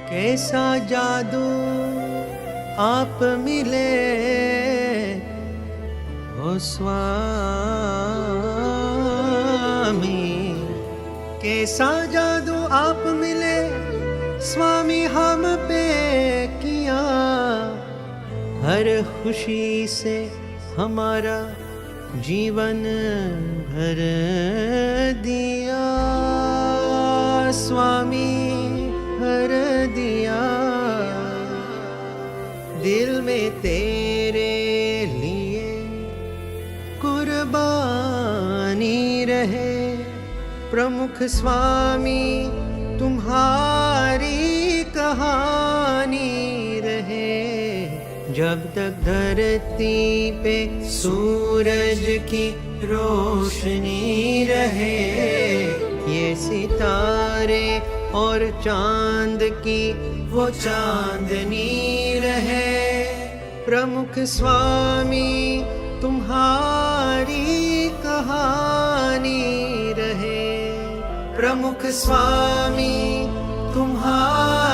कैसा जादू आप मिले हो स्वामी, कैसा जादू आप मिले स्वामी हम पे किया, हर खुशी से हमारा जीवन भर दिया, स्वामी भर दिया। दिल में तेरे लिए कुर्बानी रहे प्रमुख स्वामी, तुम्हारी कहानी रहे। जब तक धरती पे सूरज की रोशनी रहे, ये सितारे और चांद की वो चांदनी रहे। प्रमुख स्वामी तुम्हारी कहानी रहे, प्रमुख स्वामी तुम्हारी